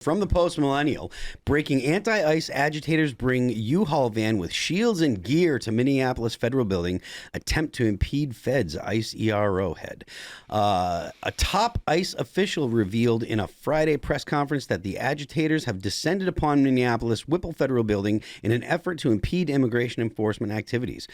From the Post-Millennial, breaking anti-ICE agitators bring U-Haul van with shields and gear to Minneapolis Federal Building, attempt to impede Fed's ICE ERO head. A top ICE official revealed in a Friday press conference that the agitators have descended upon Minneapolis Whipple Federal Building in an effort to impede immigration enforcement activities.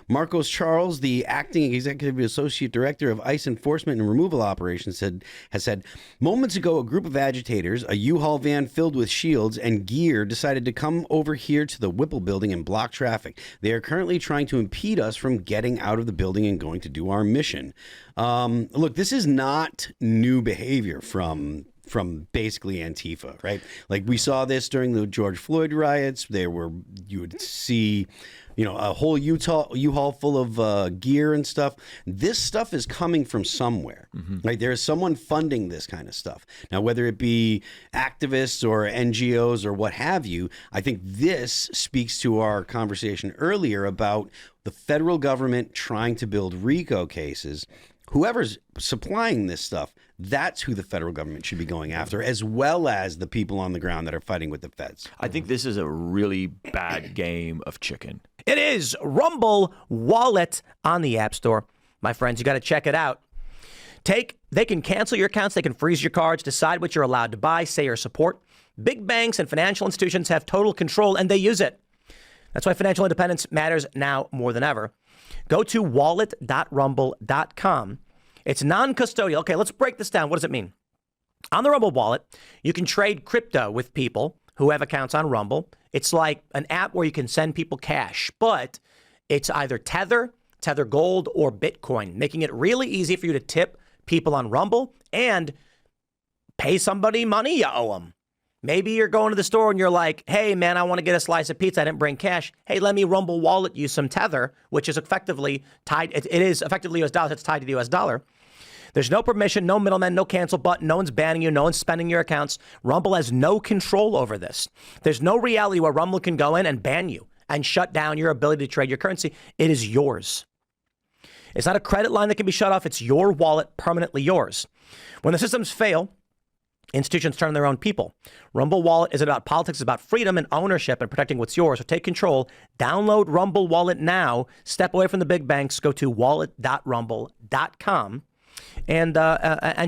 Marcos Charles, the acting executive associate director of ICE enforcement and removal operations, has said, moments ago, a group of agitators, a U-Haul van filled with shields and gear, decided to come over here to the Whipple building and block traffic. They are currently trying to impede us from getting out of the building and going to do our mission. Look, this is not new behavior from basically Antifa, right? Like we saw this during the George Floyd riots. You would see, a whole U-Haul full of gear and stuff. This stuff is coming from somewhere, right? There is someone funding this kind of stuff. Now, whether it be activists or NGOs or what have you, I think this speaks to our conversation earlier about the federal government trying to build RICO cases. Whoever's supplying this stuff, that's who the federal government should be going after, as well as the people on the ground that are fighting with the feds. I think this is a really bad game of chicken. It is Rumble Wallet on the App Store. My friends, you got to check it out. They can cancel your accounts. They can freeze your cards, decide what you're allowed to buy, say or support. Big banks and financial institutions have total control, and they use it. That's why financial independence matters now more than ever. Go to wallet.rumble.com. It's non-custodial. Okay, let's break this down. What does it mean? On the Rumble wallet, you can trade crypto with people who have accounts on Rumble. It's like an app where you can send people cash, but it's either Tether Gold, or Bitcoin, making it really easy for you to tip people on Rumble and pay somebody money you owe them. Maybe you're going to the store and you're like, hey, man, I want to get a slice of pizza. I didn't bring cash. Hey, let me Rumble wallet you some Tether, which is effectively tied. It is effectively US dollars. It's tied to the US dollar. There's no permission, no middleman, no cancel button. No one's banning you. No one's spending your accounts. Rumble has no control over this. There's no reality where Rumble can go in and ban you and shut down your ability to trade your currency. It is yours. It's not a credit line that can be shut off. It's your wallet, permanently yours. When the systems fail, institutions turn on their own people. Rumble Wallet is about politics, it's about freedom and ownership and protecting what's yours. So take control. Download Rumble Wallet now. Step away from the big banks. Go to wallet.rumble.com and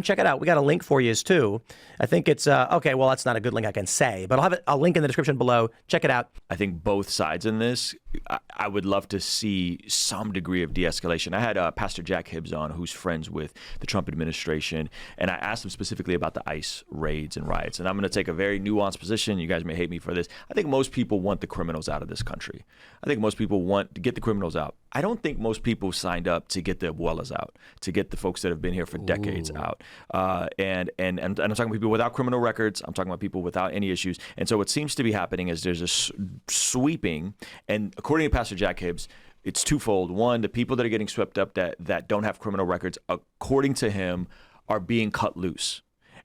check it out. We got a link for you too. I think it's okay. Well, that's not a good link I can say, but I'll have a link in the description below. Check it out. I think both sides in this, I would love to see some degree of de-escalation. I had Pastor Jack Hibbs on, who's friends with the Trump administration, and I asked him specifically about the ICE raids and riots. And I'm going to take a very nuanced position. You guys may hate me for this. I think most people want the criminals out of this country. I think most people want to get the criminals out. I don't think most people signed up to get the abuelas out, to get the folks that have been here for decades out. And I'm talking about people without criminal records. I'm talking about people without any issues. And so what seems to be happening is there's a sweeping, and according to Pastor Jack Hibbs, it's twofold. One, the people that are getting swept up that don't have criminal records, according to him, are being cut loose.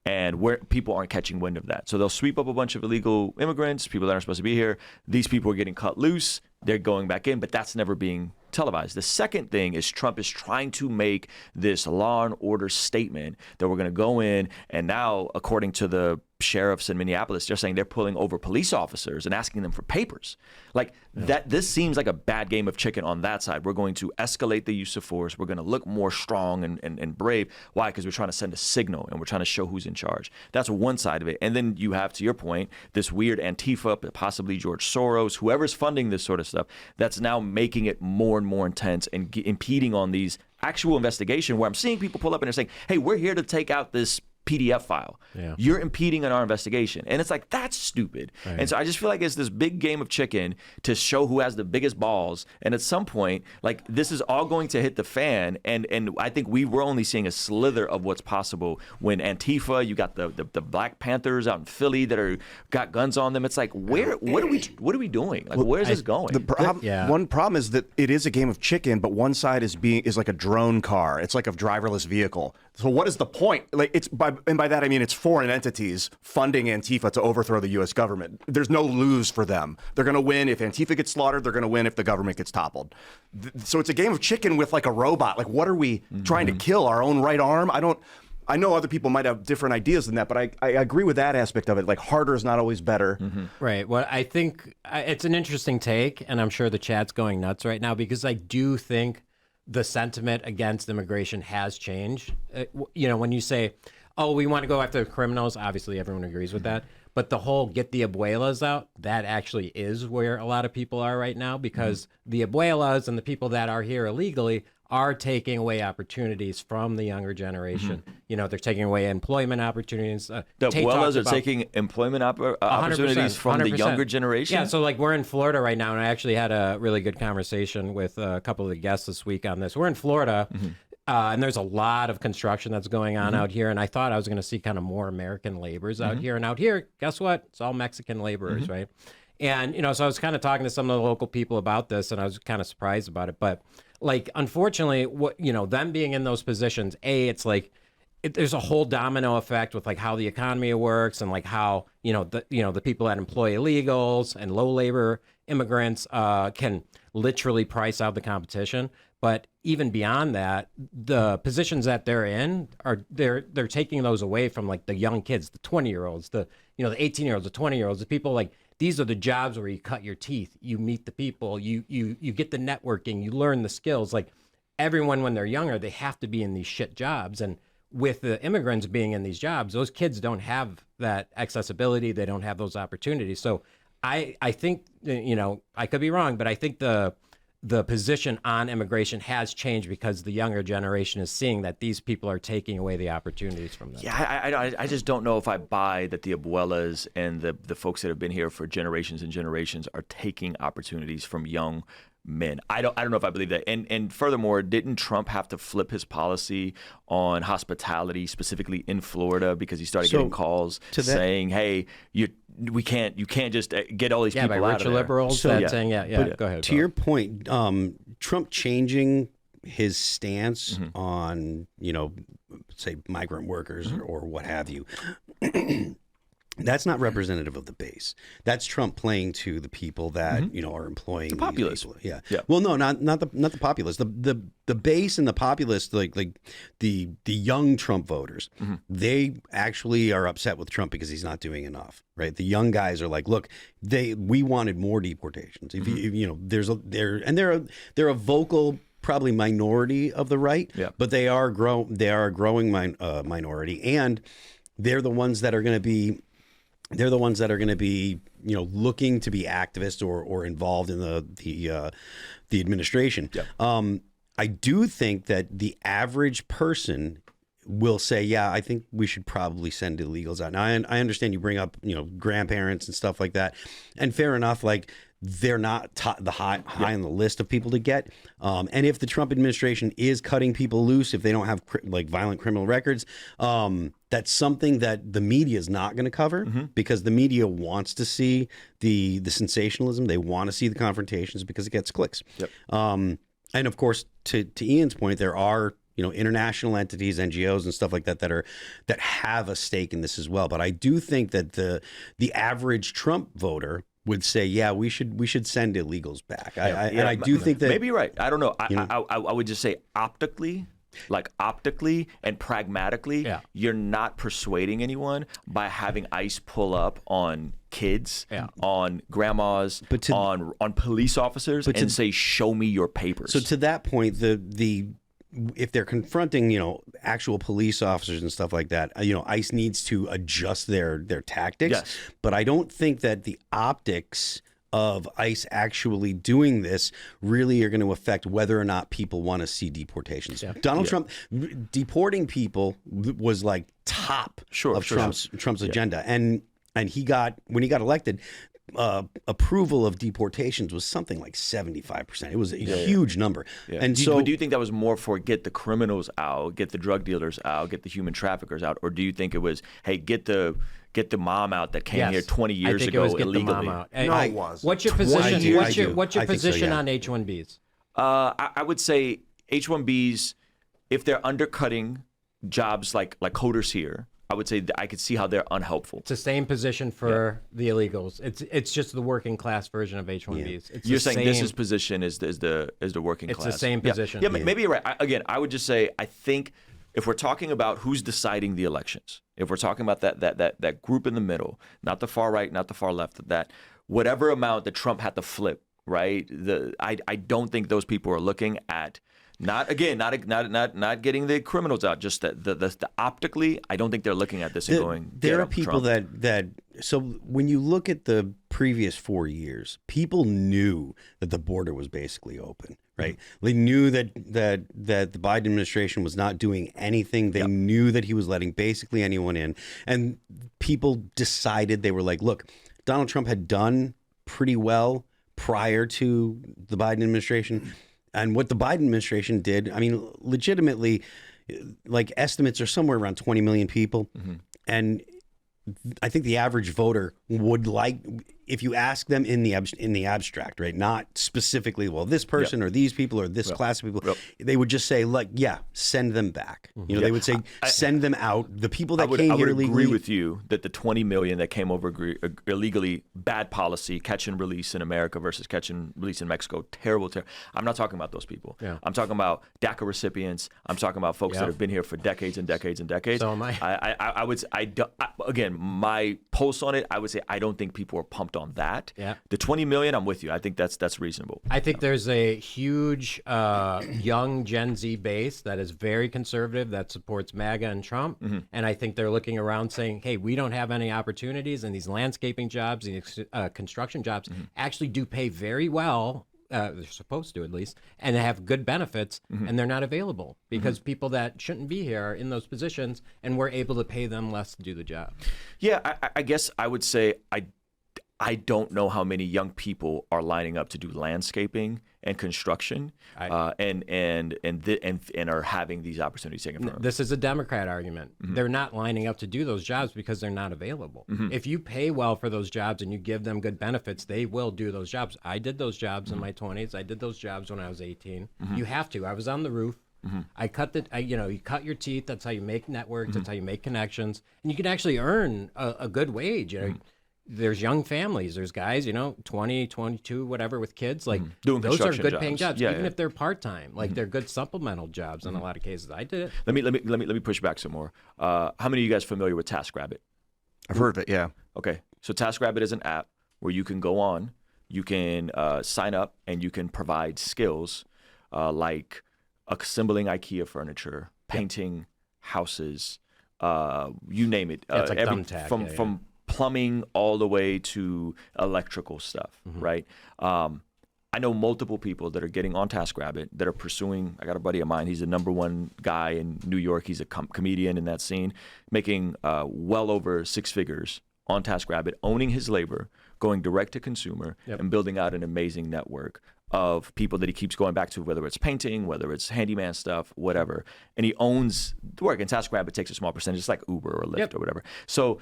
And where people aren't catching wind of that. So they'll sweep up a bunch of illegal immigrants, people that aren't supposed to be here. These people are getting cut loose. They're going back in, but that's never being televised. The second thing is Trump is trying to make this law and order statement that we're going to go in, and now, according to the sheriffs in Minneapolis, they're saying they're pulling over police officers and asking them for papers. Like that, this seems like a bad game of chicken on that side. We're going to escalate the use of force. We're going to look more strong and brave. Why? Because we're trying to send a signal and we're trying to show who's in charge. That's one side of it. And then you have, to your point, this weird Antifa, possibly George Soros, whoever's funding this sort of stuff, that's now making it more and more intense and impeding on these actual investigation, where I'm seeing people pull up and they're saying, hey, we're here to take out this PDF file. Yeah. You're impeding on our investigation. And it's like, that's stupid. Right. And so I just feel like it's this big game of chicken to show who has the biggest balls. And at some point, like, this is all going to hit the fan. And I think we're only seeing a slither of what's possible when Antifa, you got the Black Panthers out in Philly that are got guns on them. It's like, what are we doing? Like, where is this going? One problem is that it is a game of chicken, but one side is like a drone car. It's like a driverless vehicle. So what is the point? Like, and by that I mean it's foreign entities funding Antifa to overthrow the U.S. government. There's no lose for them. They're going to win if Antifa gets slaughtered. They're going to win if the government gets toppled. So it's a game of chicken with like a robot. Like, what are we trying to kill? Our own right arm? I know other people might have different ideas than that, but I agree with that aspect of it. Like, harder is not always better. Right. Well, I think it's an interesting take, and I'm sure the chat's going nuts right now because I do think the sentiment against immigration has changed. When you say, oh, we want to go after criminals, obviously everyone agrees with that. But the whole get the abuelas out, that actually is where a lot of people are right now because the abuelas and the people that are here illegally are taking away opportunities from the younger generation. They're taking away employment opportunities. The abuelas are taking employment opportunities from the younger generation? Yeah, so like we're in Florida right now, and I actually had a really good conversation with a couple of the guests this week on this. We're in Florida, and there's a lot of construction that's going on out here, and I thought I was going to see kind of more American laborers out here. And out here, guess what? It's all Mexican laborers, right? And, so I was kind of talking to some of the local people about this, and I was kind of surprised about it. But like, unfortunately, them being in those positions, it's like there's a whole domino effect with like how the economy works and like how the people that employ illegals and low labor immigrants can literally price out the competition. But even beyond that, the positions that they're in they're taking those away from like the young kids, the 20-year-olds, the 18-year-olds, the 20-year-olds, the people like. These are the jobs where you cut your teeth, you meet the people, you get the networking, you learn the skills. Like everyone, when they're younger, they have to be in these shit jobs. And with the immigrants being in these jobs, those kids don't have that accessibility. They don't have those opportunities. So I think, I could be wrong, but I think the position on immigration has changed because the younger generation is seeing that these people are taking away the opportunities from them. Yeah, I just don't know if I buy that the abuelas and the folks that have been here for generations and generations are taking opportunities from young men. I don't know if I believe that. And furthermore, didn't Trump have to flip his policy on hospitality, specifically in Florida, because he started getting calls saying, "Hey, you can't just get all these people by out rich of there." liberals saying, go ahead. To your point, Trump changing his stance on, say migrant workers or what have you. That's not representative of the base. That's Trump playing to the people that are employing the populace. Yeah. Yeah. Well, no, not the populace. The base and the populace, like the young Trump voters, they actually are upset with Trump because he's not doing enough. Right. The young guys are like, look, we wanted more deportations. If they're a vocal, probably minority of the right, but they are a growing minority, and they're the ones that are going to be. They're the ones that are going to be, looking to be activists or involved in the administration. Yeah. I do think that the average person will say, yeah, I think we should probably send illegals out. Now, I understand you bring up, grandparents and stuff like that, and fair enough. Like, they're not the high on the list of people to get. And if the Trump administration is cutting people loose, if they don't have violent criminal records, that's something that the media is not going to cover because the media wants to see the sensationalism. They want to see the confrontations because it gets clicks. Yep. And of course, to Ian's point, there are international entities, NGOs, and stuff like that that have a stake in this as well. But I do think that the average Trump voter would say, yeah, we should send illegals back. And I do think that maybe you're right. I don't know. I would just say optically and pragmatically, you're not persuading anyone by having ICE pull up on kids, on grandmas, on police officers, and say, "Show me your papers." So to that point, if they're confronting, actual police officers and stuff like that, ICE needs to adjust their tactics. Yes. But I don't think that the optics of ICE actually doing this really are going to affect whether or not people want to see deportations. Yeah. Donald Trump deporting people was like top of Trump's agenda. And when he got elected, approval of deportations was something like 75%. It was a huge number. Yeah. And do you think that was more for get the criminals out, get the drug dealers out, get the human traffickers out, or do you think it was, hey, get the mom out that came here 20 years ago illegally? The mom out. No, it was. What's your position? What's your position on H-1Bs? I would say H-1Bs, if they're undercutting jobs like coders here, I would say I could see how they're unhelpful. It's the same position for the illegals. It's just the working class version of H-1Bs. Yeah. You're saying this position is the working class. It's the same position. Yeah, maybe you're right. Again, I would just say I think if we're talking about who's deciding the elections, if we're talking about that group in the middle, not the far right, not the far left, that whatever amount that Trump had to flip, right? I don't think those people are looking at not getting the criminals out, just the optically. I don't think they're looking at this and going. There are people that. So when you look at the previous 4 years, people knew that the border was basically open, right? They knew that the Biden administration was not doing anything. They knew that he was letting basically anyone in, and people decided, they were like, look, Donald Trump had done pretty well prior to the Biden administration. And what the Biden administration did, I mean, legitimately, like, estimates are somewhere around 20 million people. And I think the average voter would like, if you ask them in the abstract, right, not specifically, well, this person or these people or this class of people, they would just say, like, yeah, send them back. You know, they would say, send them out. The people that came here illegally. I would agree with you that the 20 million that came over illegally, bad policy, catch and release in America versus catch and release in Mexico, terrible. I'm not talking about those people. I'm talking about DACA recipients. I'm talking about folks that have been here for decades and decades and decades. So am I. Again, my pulse on it, I would say I don't think people are pumped on that. The 20 million, I'm with you. I think that's reasonable. I think there's a huge young Gen Z base that is very conservative, that supports MAGA and Trump. And I think they're looking around saying, hey, we don't have any opportunities, and these landscaping jobs, these construction jobs actually do pay very well. They're supposed to, at least, and they have good benefits, and they're not available because people that shouldn't be here are in those positions, and we're able to pay them less to do the job. Yeah, I guess I would say I don't know how many young people are lining up to do landscaping and construction, and are having these opportunities taken from them. This is a Democrat argument. They're not lining up to do those jobs because they're not available. If you pay well for those jobs and you give them good benefits, they will do those jobs. I did those jobs in my 20s. I did those jobs when I was 18. You have to. I was on the roof. I cut you cut your teeth. That's how you make networks. That's how you make connections, and you can actually earn a good wage. You know, there's young families. There's guys, 20, 22, whatever, with kids. Like, doing those are construction good jobs. paying jobs, even if they're part time. Like, they're good supplemental jobs in a lot of cases. I did it. Let me push back some more. How many of you guys are familiar with TaskRabbit? I've heard of it, yeah. Okay, so TaskRabbit is an app where you can go on, you can sign up, and you can provide skills like assembling IKEA furniture, painting houses, you name it. It's like thumbtack. From plumbing all the way to electrical stuff, right? I know multiple people that are getting on TaskRabbit that are pursuing. I got a buddy of mine. He's the #1 guy in New York. He's a comedian in that scene, making well over 6 figures on TaskRabbit, owning his labor, going direct to consumer, and building out an amazing network of people that he keeps going back to, whether it's painting, whether it's handyman stuff, whatever. And he owns the work, and TaskRabbit takes a small percentage. It's like Uber or Lyft or whatever. So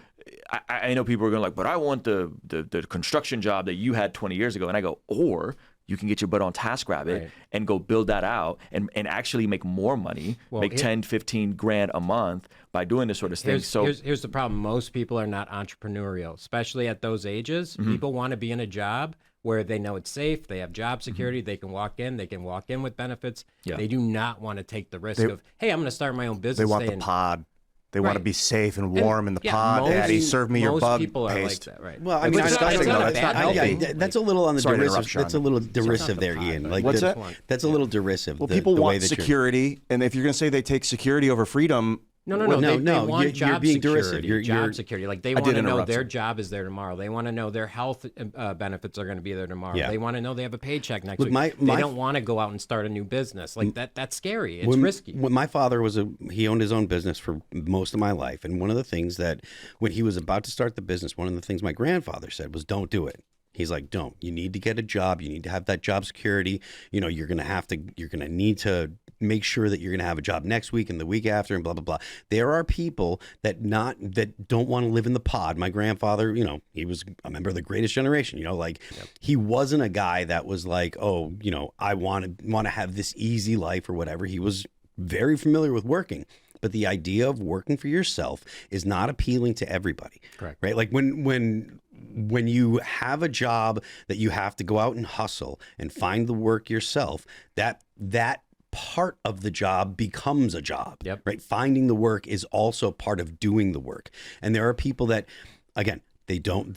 I know people are going like, but I want the construction job that you had 20 years ago. And I go, or you can get your butt on TaskRabbit and go build that out and actually make more money, make 10, 15 grand a month by doing this sort of thing. Here's the problem. Most people are not entrepreneurial, especially at those ages. People want to be in a job where they know it's safe, they have job security, they can walk in with benefits. They do not want to take the risk of, hey, I'm going to start my own business. They want the pod. They want to be safe and warm in the pod. Daddy, serve me your bug people paste. Are like that, right? Well, I mean, that's a little on the Sorry to derisive. interrupt, Sean. That's a little derisive there, Ian. Like, what's that? That's a little derisive. Well, people want security, and if you're going to say they take security over freedom. No. They want job you're being security. derisive. Job security. Like, they want to know their job is there tomorrow. They want to know their health benefits are going to be there tomorrow. They want to know they have a paycheck next week. They don't want to go out and start a new business. Like, that's scary. It's risky. When my father he owned his own business for most of my life, and one of the things that when he was about to start the business, one of the things my grandfather said was, "Don't do it." He's like, don't. You need to get a job. You need to have that job security. You're going to need to make sure that you're going to have a job next week and the week after and blah, blah, blah. There are people that don't want to live in the pod. My grandfather, he was a member of the Greatest Generation, he wasn't a guy that was like, oh, I want to have this easy life or whatever. He was very familiar with working. But the idea of working for yourself is not appealing to everybody. Correct. Right? Like when you have a job that you have to go out and hustle and find the work yourself, that part of the job becomes a job. Yep. Right. Finding the work is also part of doing the work. And there are people that, again, they don't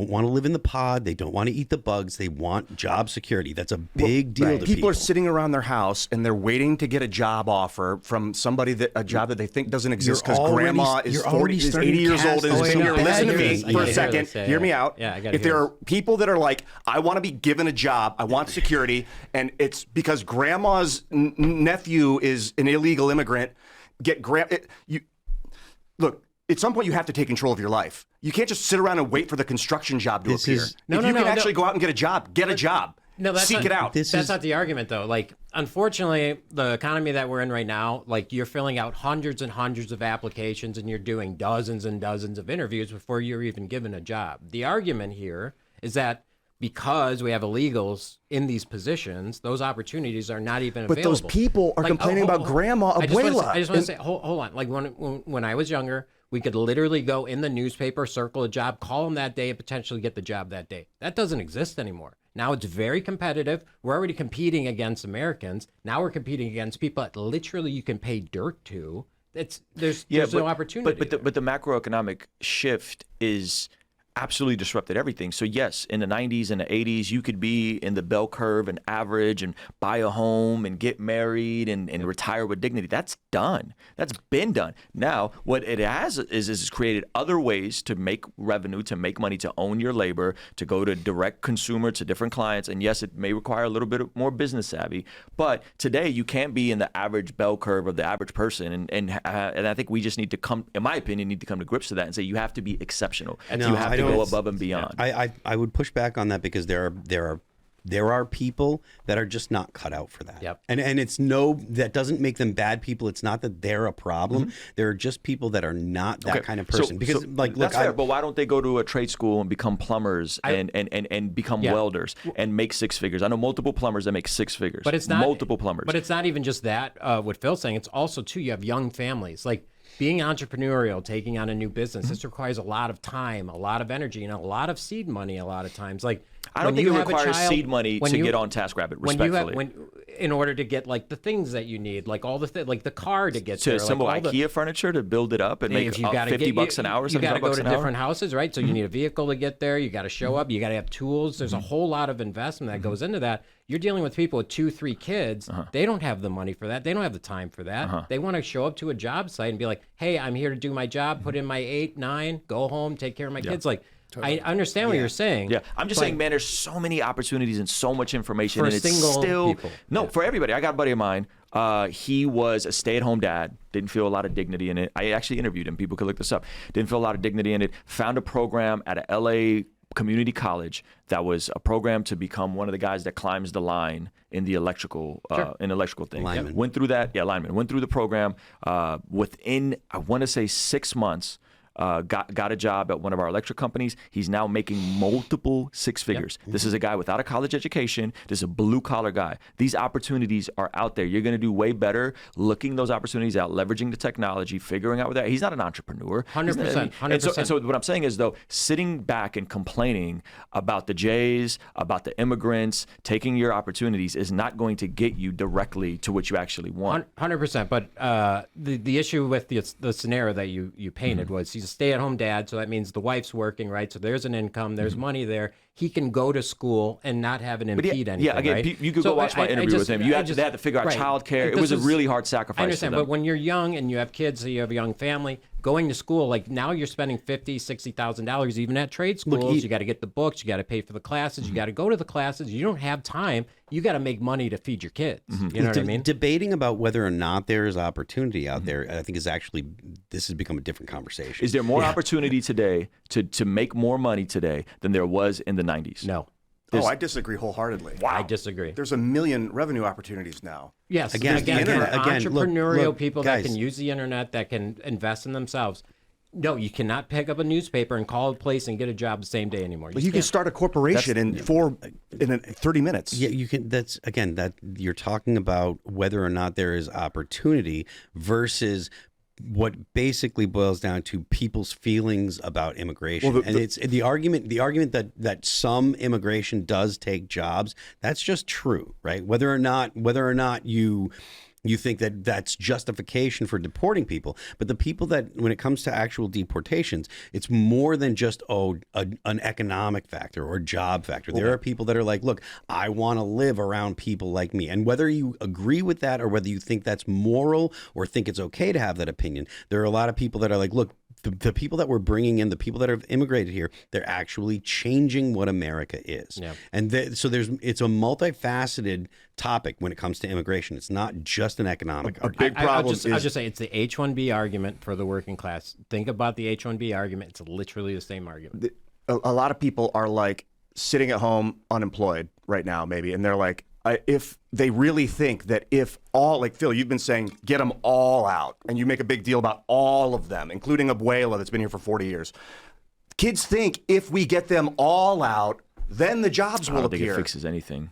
want to live in the pod. They don't want to eat the bugs. They want job security. That's a big deal to People are sitting around their house and they're waiting to get a job offer from somebody a job that they think doesn't exist because grandma is 80 years old and is sitting here. Listen to me for a second. Hear me out. Yeah, I gotta if hear there are people that are like, I want to be given a job, I want security, and it's because grandma's nephew is an illegal immigrant. Look. At some point, you have to take control of your life. You can't just sit around and wait for the construction job to appear. If you can actually go out and get a job, get a job. No, that's Seek not, it out. That's not the argument, though. Like, unfortunately, the economy that we're in right now, like, you're filling out hundreds and hundreds of applications and you're doing dozens and dozens of interviews before you're even given a job. The argument here is that because we have illegals in these positions, those opportunities are not even available. But those people are complaining about grandma, abuela. I just want to say, hold on. Like, when I was younger, we could literally go in the newspaper, circle a job, call them that day, and potentially get the job that day. That doesn't exist anymore. Now it's very competitive. We're already competing against Americans. Now we're competing against people that literally you can pay dirt to. There's no opportunity. But the macroeconomic shift is absolutely disrupted everything. So yes, in the 90s and the 80s, you could be in the bell curve and average and buy a home and get married and retire with dignity. That's done. That's been done. Now, what it has is created other ways to make revenue, to make money, to own your labor, to go to direct consumer, to different clients. And yes, it may require a little bit more business savvy. But today, you can't be in the average bell curve of the average person. And I think we just need to come, in my opinion, to grips to that and say you have to be exceptional. And you have to go above and beyond. I would push back on that because there are people that are just not cut out for that. Yep. And that doesn't make them bad people. It's not that they're a problem. There are just people that are not that kind of person. Because look, that's fair, but why don't they go to a trade school and become plumbers and become welders and make six figures? I know multiple plumbers that make six figures. But it's not multiple plumbers. But it's not even just that. What Phil's saying, it's also too, you have young families. Like, being entrepreneurial, taking on a new business, this requires a lot of time, a lot of energy, and a lot of seed money a lot of times. Like, I don't think it requires seed money to get on TaskRabbit, respectfully. In order to get, like, the things that you need, like all the like the car to get to there. assemble IKEA furniture to build it up and make $50 an hour, you got to go to an hour. different houses, right? So you need a vehicle to get there. You got to show up. You got to have tools. There's a whole lot of investment that goes into that. You're dealing with people with 2-3 kids. They don't have the money for that. They don't have the time for that. They want to show up to a job site and be like, hey, I'm here to do my job, put in my 8, 9, go home, take care of my kids. Like, I understand what you're saying. Yeah, I'm just saying, man, there's so many opportunities and so much information. For and it's single still, people. No, for everybody. I got a buddy of mine. He was a stay-at-home dad. Didn't feel a lot of dignity in it. I actually interviewed him. People could look this up. Didn't feel a lot of dignity in it. Found a program at a LA community college that was a program to become one of the guys that climbs the line in the electrical thing. Lineman. Went through that. Yeah, lineman. Went through the program. Within, I want to say 6 months, got a job at one of our electric companies. He's now making multiple six figures. This is a guy without a college education. This is a blue collar guy. These opportunities are out there. You're going to do way better looking those opportunities out, leveraging the technology, figuring out what that. He's not an entrepreneur. 100%. 100%. And so what I'm saying is, though, sitting back and complaining about the Jays, about the immigrants, taking your opportunities is not going to get you directly to what you actually want. 100%. But the issue with the scenario that you painted was he's a stay-at-home dad, so that means the wife's working, right? So there's an income, there's money there. He can go to school and not have it impede anything. Yeah, again, right? you could go watch my interview with him. They had to figure out childcare. It was a really hard sacrifice. I understand, but when you're young and you have kids, so you have a young family, going to school, like now you're spending $50,000, $60,000 even at trade schools. You got to get the books, you got to pay for the classes, you got to go to the classes. You don't have time. You got to make money to feed your kids. You know what I mean? Debating about whether or not there is opportunity out there, I think this has become a different conversation. Is there more opportunity today to make more money today than there was in the 90s? No. I disagree wholeheartedly. Wow. I disagree. There's a million revenue opportunities now. Yes. Again, entrepreneurial look, people guys, that can use the internet, that can invest in themselves. No, you cannot pick up a newspaper and call a place and get a job the same day anymore. You can start a corporation in 30 minutes. Yeah, you can. That's again that you're talking about whether or not there is opportunity versus what basically boils down to people's feelings about immigration. Well, and it's the argument that some immigration does take jobs, that's just true, right? Whether or not you think that that's justification for deporting people. But the people that, when it comes to actual deportations, it's more than just, an economic factor or job factor. There are people that are like, look, I want to live around people like me. And whether you agree with that or whether you think that's moral or think it's okay to have that opinion, there are a lot of people that are like, look, the people that we're bringing in, the people that have immigrated here, they're actually changing what America is. Yeah. And so it's a multifaceted topic when it comes to immigration. It's not just an economic argument. Big problem I'll just say it's the H-1B argument for the working class. Think about the H-1B argument. It's literally the same argument. A lot of people are like sitting at home unemployed right now, maybe, and they're like, if they really think that if all, like Phil, you've been saying, get them all out, and you make a big deal about all of them, including Abuela that's been here for 40 years. Kids think if we get them all out, then the jobs will I don't think appear. it fixes anything.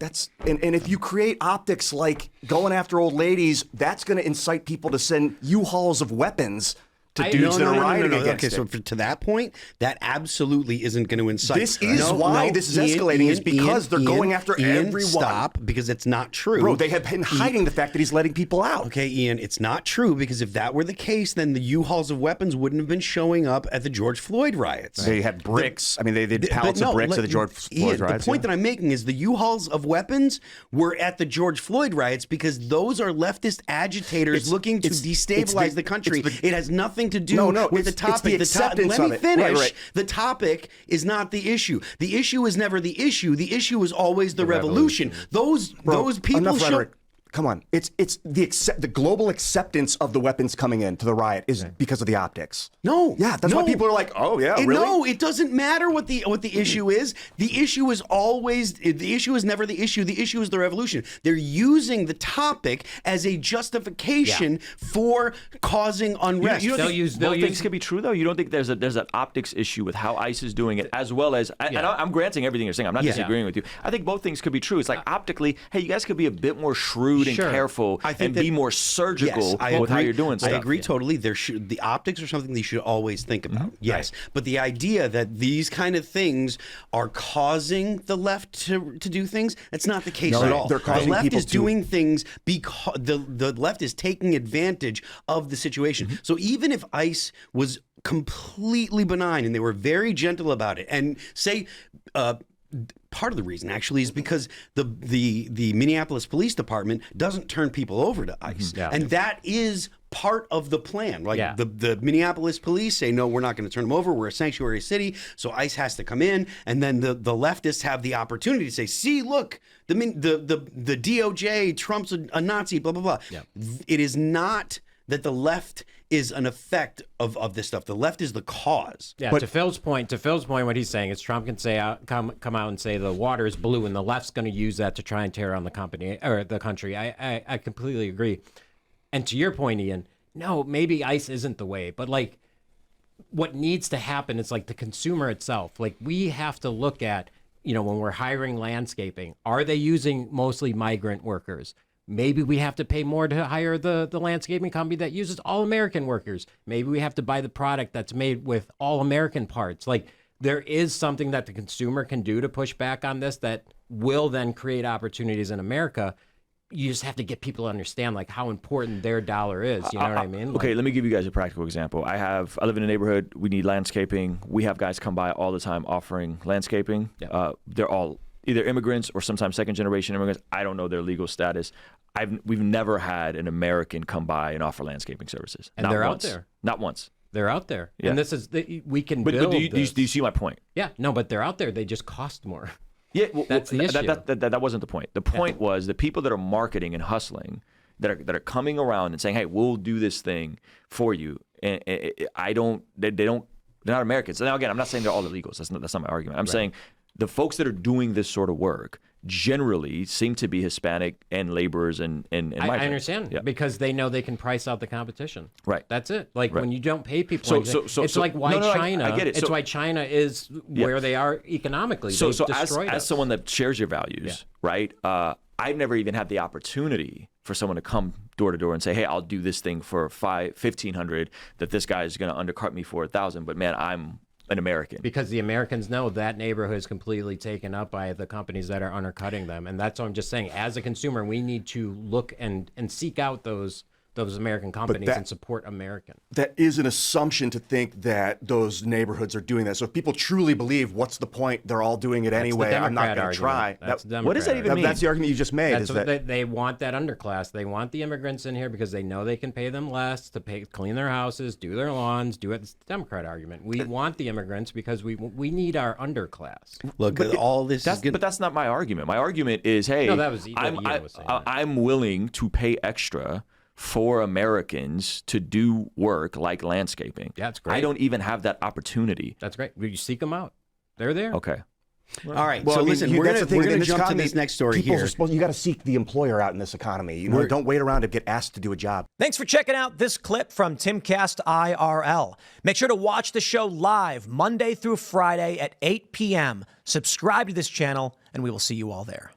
And if you create optics like going after old ladies, that's going to incite people to send U-Hauls of weapons to dudes that are rioting against Okay, it. so to that point, that absolutely isn't going to incite. This is why this is escalating, is because they're going after everyone. Stop, because it's not true. Bro, they have been hiding the fact that he's letting people out. Okay, Ian, it's not true, because if that were the case, then the U-Hauls of weapons wouldn't have been showing up at the George Floyd riots. They had bricks. They did pallets of bricks at the George Floyd riots. The point that I'm making is the U-Hauls of weapons were at the George Floyd riots because those are leftist agitators looking to destabilize the country. It has nothing to do with the topic. It's the acceptance let me of it. finish. Right. The topic is not the issue. The issue is never the issue. The issue is always the revolution. Those people enough rhetoric. Come on, it's the global acceptance of the weapons coming in to the riot is because of the optics. No, that's why people are like, oh yeah, really? No, it doesn't matter what the issue is. The issue is never the issue. The issue is the revolution. They're using the topic as a justification for causing unrest. You don't think both things could be true though? You don't think there's an optics issue with how ICE is doing it, as well as I'm granting everything you're saying. I'm not disagreeing with you. I think both things could be true. It's like optically, hey, you guys could be a bit more shrewd and careful and be more surgical with how you're doing stuff. I agree totally. The optics are something they should always think about. Yes. Right. But the idea that these kind of things are causing the left to do things, that's not the case at all. They're causing the left people is doing things because the left is taking advantage of the situation. So even if ICE was completely benign and they were very gentle about it, and say part of the reason actually is because the Minneapolis Police Department doesn't turn people over to ICE, and that is part of the plan. Like the Minneapolis police say, no, we're not going to turn them over. We're a sanctuary city, so ICE has to come in, and then the leftists have the opportunity to say, see, look, the DOJ, Trump's a Nazi, blah blah blah. It is not that the left is an effect of this stuff. The left is the cause. Yeah, but to Phil's point, what he's saying is Trump can say come out and say the water is blue, and the left's going to use that to try and tear on the company or the country. I completely agree. And to your point, Ian, no, maybe ICE isn't the way, but like what needs to happen is like the consumer itself. Like we have to look at, when we're hiring landscaping, are they using mostly migrant workers? Maybe we have to pay more to hire the landscaping company that uses all American workers. Maybe we have to buy the product that's made with all American parts. Like there is something that the consumer can do to push back on this that will then create opportunities in America. You just have to get people to understand like how important their dollar is. You know what I mean? Okay, let me give you guys a practical example. I live in a neighborhood. We need landscaping. We have guys come by all the time offering landscaping. They're all either immigrants or sometimes second-generation immigrants. I don't know their legal status. We've never had an American come by and offer landscaping services. And not they're once. out there. Not once. They're out there. Yeah. And this is, we can build But do you see my point? Yeah, no, but they're out there. They just cost more. Yeah, well, that's the issue. That wasn't the point. The point was the people that are marketing and hustling, that are coming around and saying, "Hey, we'll do this thing for you." And they're not Americans. Now again, I'm not saying they're all illegals. That's not my argument. I'm saying the folks that are doing this sort of work generally seem to be Hispanic and laborers and migrants. I understand because they know they can price out the competition. Right. That's it. Like when you don't pay people, it's like why China. I get it. It's why China is where they are economically. So as someone that shares your values, right? I've never even had the opportunity for someone to come door to door and say, hey, I'll do this thing for $1,500 that this guy is going to undercut me for $1,000. But man, I'm an American. Because the Americans know that neighborhood is completely taken up by the companies that are undercutting them. And that's what I'm just saying. As a consumer, we need to look and seek out those American companies and support American. That is an assumption to think that those neighborhoods are doing that. So if people truly believe, what's the point? They're all doing it anyway. I'm not going to try. What does that even mean? That's the argument you just made. That's what they want, that underclass. They want the immigrants in here because they know they can pay them less to clean their houses, do their lawns, do it. It's the Democrat argument. We want the immigrants because we need our underclass. Look, all this is good. But that's not my argument. My argument is, hey, No, that was what Ian was saying. I'm willing to pay extra for Americans to do work like landscaping. Yeah, that's great. I don't even have that opportunity. That's great. You seek them out. They're there. Okay. All right. Well, So I mean, listen, we're that's the thing. going In to this jump to economy, this next story people here. are supposed, you got to seek the employer out in this economy. You know, don't wait around to get asked to do a job. Thanks for checking out this clip from Timcast IRL. Make sure to watch the show live Monday through Friday at 8 p.m. Subscribe to this channel, and we will see you all there.